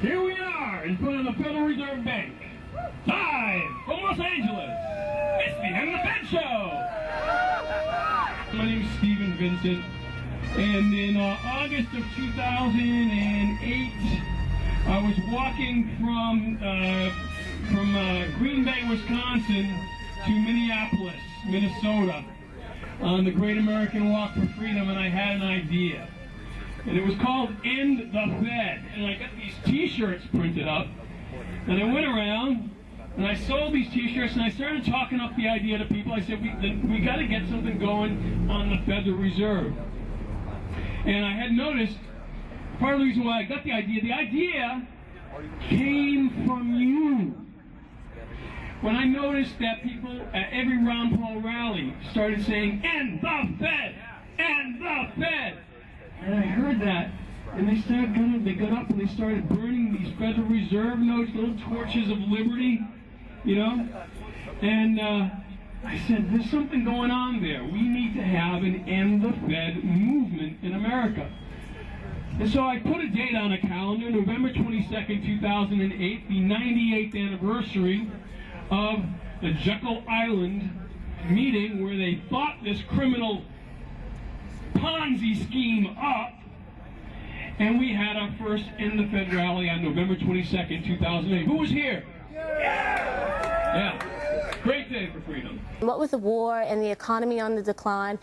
Here we are in front of the Federal Reserve Bank, live from Los Angeles. It's the End of the Fed Show. My name is Stephen Vincent, and in August of 2008, I was walking from Green Bay, Wisconsin to Minneapolis, Minnesota, on the Great American Walk for Freedom, and I had an idea. And it was called End the Fed. And I got these t-shirts printed up, and I went around and I sold these t-shirts, and I started talking up the idea to people. I said, we got to get something going on the Federal Reserve. And I had noticed, part of the reason why I got the idea came from you. When I noticed that people at every Ron Paul rally started saying, End the Fed! End the Fed! And I heard that, and they got up and they started burning these Federal Reserve notes, little torches of liberty, you know? And I said, there's something going on there. We need to have an End the Fed movement in America. And so I put a date on a calendar, November 22nd, 2008, the 98th anniversary of the Jekyll Island meeting where they thought this criminal Ponzi scheme up, and we had our first End the Fed rally on November 22nd, 2008. Who was here? Yeah. Great day for freedom. What with the war and the economy on the decline,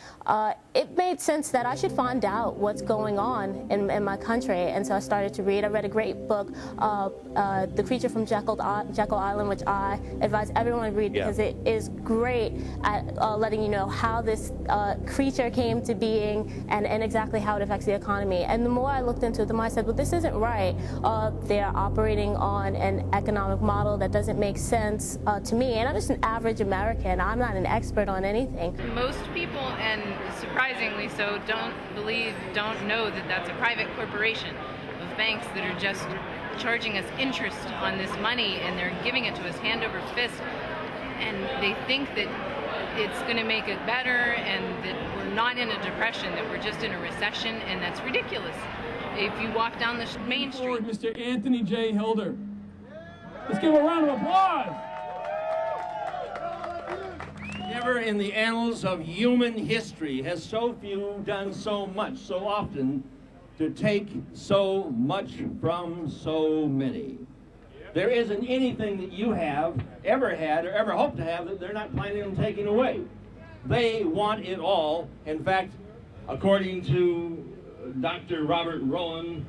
it made sense that I should find out what's going on in my country. And so I started to read. I read a great book, The Creature from Jekyll Island, which I advise everyone to read because it is great at letting you know how this creature came to being and exactly how it affects the economy. And the more I looked into it, the more I said, well, this isn't right. They're operating on an economic model that doesn't make sense to me. And I'm just an average American. I'm not an expert on anything. Most people, and surprisingly so, don't know that that's a private corporation of banks that are just charging us interest on this money, and they're giving it to us hand over fist, and they think that it's going to make it better and that we're not in a depression, that we're just in a recession, and that's ridiculous. If you walk down the main street... Mr. Anthony J. Hilder. Let's give him a round of applause. Never in the annals of human history has so few done so much so often to take so much from so many. There isn't anything that you have ever had or ever hope to have that they're not planning on taking away. They want it all. In fact, according to Dr. Robert Rowan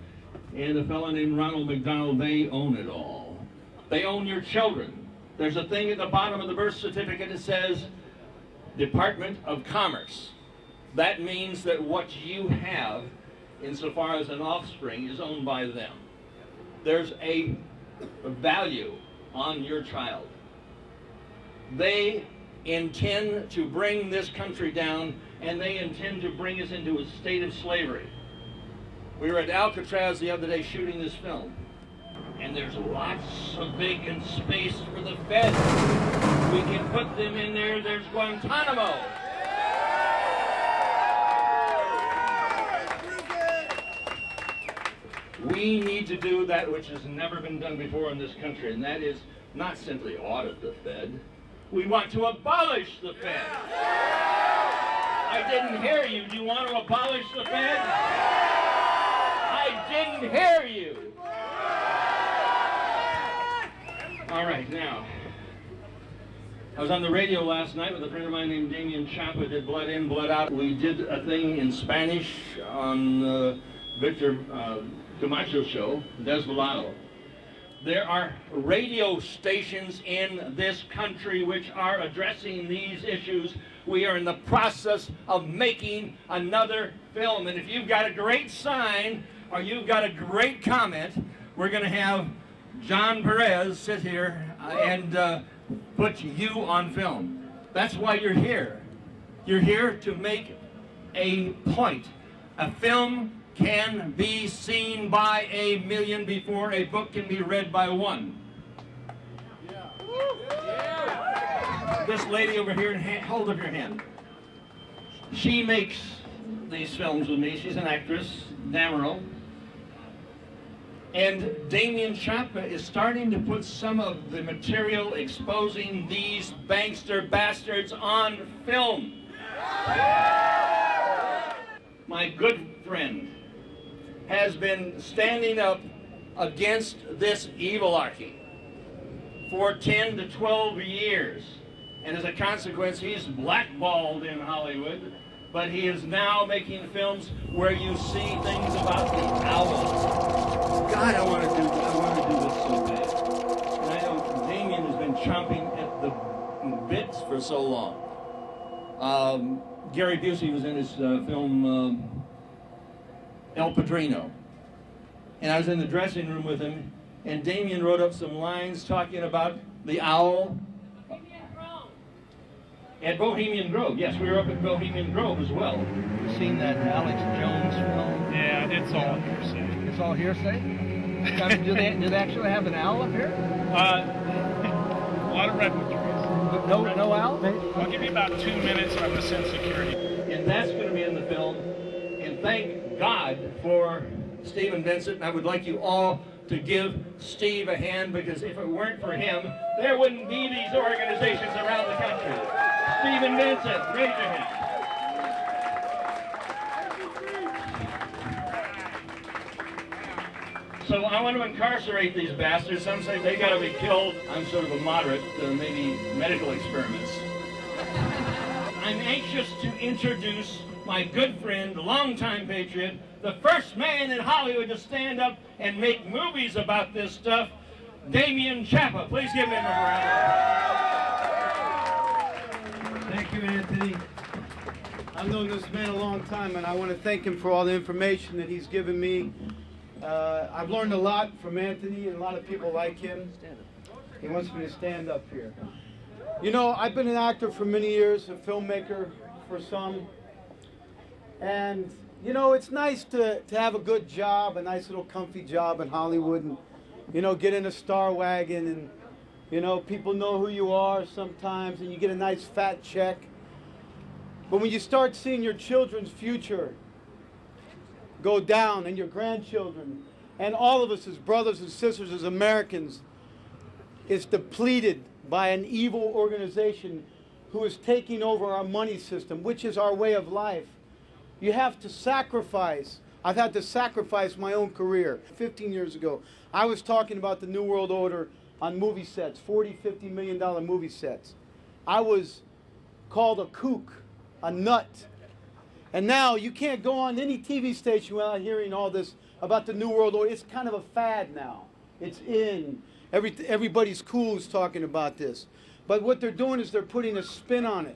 and a fellow named Ronald McDonald, they own it all. They own your children. There's a thing at the bottom of the birth certificate that says Department of Commerce. That means that what you have, insofar as an offspring, is owned by them. There's a value on your child. They intend to bring this country down, and they intend to bring us into a state of slavery. We were at Alcatraz the other day shooting this film, and there's lots of vacant space for the Fed. We can put them in there. There's Guantanamo. We need to do that which has never been done before in this country, and that is not simply audit the Fed. We want to abolish the Fed. I didn't hear you. Do you want to abolish the Fed? I didn't hear you. All right, now, I was on the radio last night with a friend of mine named Damien Chapa, did Blood In, Blood Out. We did a thing in Spanish on Victor Camacho's show, Desvelado. There are radio stations in this country which are addressing these issues. We are in the process of making another film. And if you've got a great sign or you've got a great comment, we're going to have John Perez sit here and put you on film. That's why you're here. You're here to make a point. A film can be seen by 1 million before a book can be read by 1. Yeah. This lady over here, hold up your hand. She makes these films with me. She's an actress, Dameril. And Damien Chapa is starting to put some of the material exposing these bankster bastards on film. My good friend has been standing up against this evilarchy for 10 to 12 years. And as a consequence, he's blackballed in Hollywood, but he is now making films where you see things about the owl. God, I want to do this so bad. And I know Damien has been chomping at the bits for so long. Gary Busey was in his film El Padrino. And I was in the dressing room with him, and Damien wrote up some lines talking about the owl. At Bohemian Grove, yes, we were up at Bohemian Grove as well. You seen that Alex Jones film? Yeah, it's all hearsay. It's all hearsay? do they actually have an owl up here? A lot of redwood trees. But no owl? I'll give you about 2 minutes and I'm going to send security. And that's going to be in the film. And thank God for Stephen Vincent. And I would like you all to give Steve a hand, because if it weren't for him, there wouldn't be these organizations around the country. Stephen Vincent, raise your hand. So I want to incarcerate these bastards. Some say they got to be killed. I'm sort of a moderate, maybe medical experiments. I'm anxious to introduce my good friend, longtime patriot, the first man in Hollywood to stand up and make movies about this stuff, Damien Chapa. Please give him a round. Thank you, Anthony. I've known this man a long time, and I want to thank him for all the information that he's given me. I've learned a lot from Anthony and a lot of people like him. He wants me to stand up here. You know, I've been an actor for many years, a filmmaker for some. And, you know, it's nice to have a good job, a nice little comfy job in Hollywood, and, you know, get in a star wagon, and, you know, people know who you are sometimes, and you get a nice fat check. But when you start seeing your children's future go down, and your grandchildren, and all of us as brothers and sisters, as Americans, is depleted by an evil organization who is taking over our money system, which is our way of life, you have to sacrifice. I've had to sacrifice my own career. 15 years ago, I was talking about the New World Order on movie sets, $40, $50 million movie sets. I was called a kook, a nut. And now you can't go on any TV station without hearing all this about the New World Order. It's kind of a fad now. It's in. Everybody's cool who's talking about this. But what they're doing is they're putting a spin on it.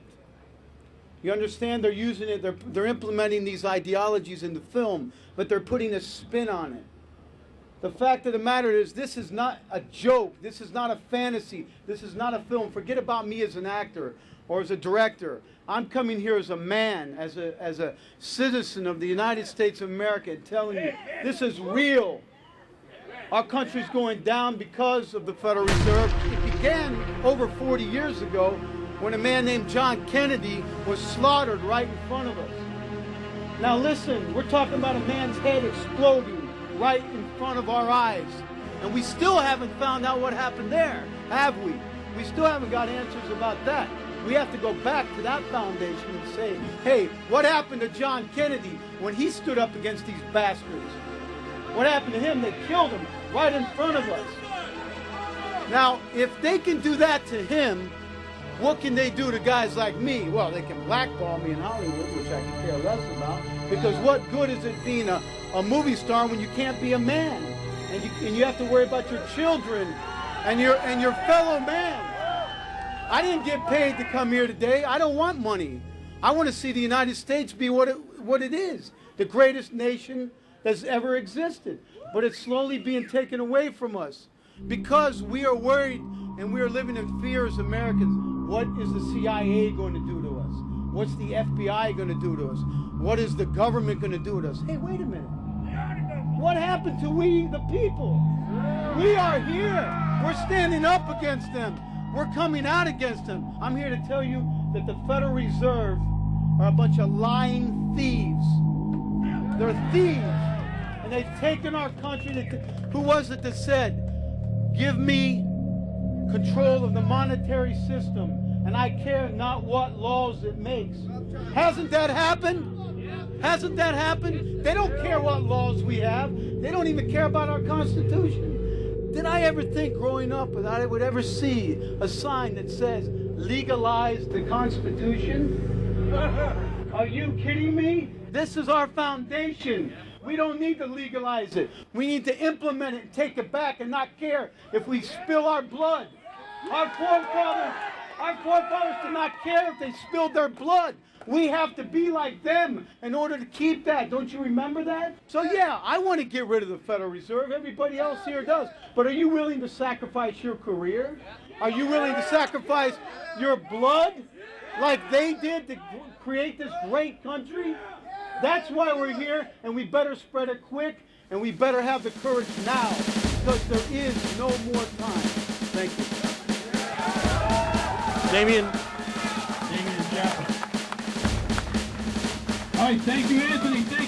You understand? They're using it, they're implementing these ideologies in the film, but they're putting a spin on it. The fact of the matter is, this is not a joke. This is not a fantasy. This is not a film. Forget about me as an actor or as a director. I'm coming here as a man, as a citizen of the United States of America, and telling you, this is real. Our country's going down because of the Federal Reserve. It began over 40 years ago when a man named John Kennedy was slaughtered right in front of us. Now listen, we're talking about a man's head exploding right in front of our eyes. And we still haven't found out what happened there, have we? We still haven't got answers about that. We have to go back to that foundation and say, hey, what happened to John Kennedy when he stood up against these bastards? What happened to him? They killed him right in front of us. Now, if they can do that to him, what can they do to guys like me? Well, they can blackball me in Hollywood, which I can care less about, because what good is it being a movie star when you can't be a man? And you have to worry about your children and your fellow man. I didn't get paid to come here today. I don't want money. I want to see the United States be what it is, the greatest nation that's ever existed. But it's slowly being taken away from us because we are worried and we are living in fear as Americans. What is the CIA going to do to us? What's the FBI going to do to us? What is the government going to do to us? Hey, wait a minute. What happened to we, the people? We are here. We're standing up against them. We're coming out against them. I'm here to tell you that the Federal Reserve are a bunch of lying thieves. They're thieves. And they've taken our country. Who was it that said, give me control of the monetary system, and I care not what laws it makes? Hasn't that happened? Hasn't that happened? They don't care what laws we have. They don't even care about our Constitution. Did I ever think growing up that I would ever see a sign that says, legalize the Constitution? Are you kidding me? This is our foundation. We don't need to legalize it. We need to implement it and take it back and not care if we spill our blood. Our forefathers did not care if they spilled their blood. We have to be like them in order to keep that. Don't you remember that? So yeah, I want to get rid of the Federal Reserve. Everybody else here does. But are you willing to sacrifice your career? Are you willing to sacrifice your blood like they did to create this great country? That's why we're here, and we better spread it quick, and we better have the courage now, because there is no more time. Thank you. Damien. Damien Jaffa. All right, thank you, Anthony. Thank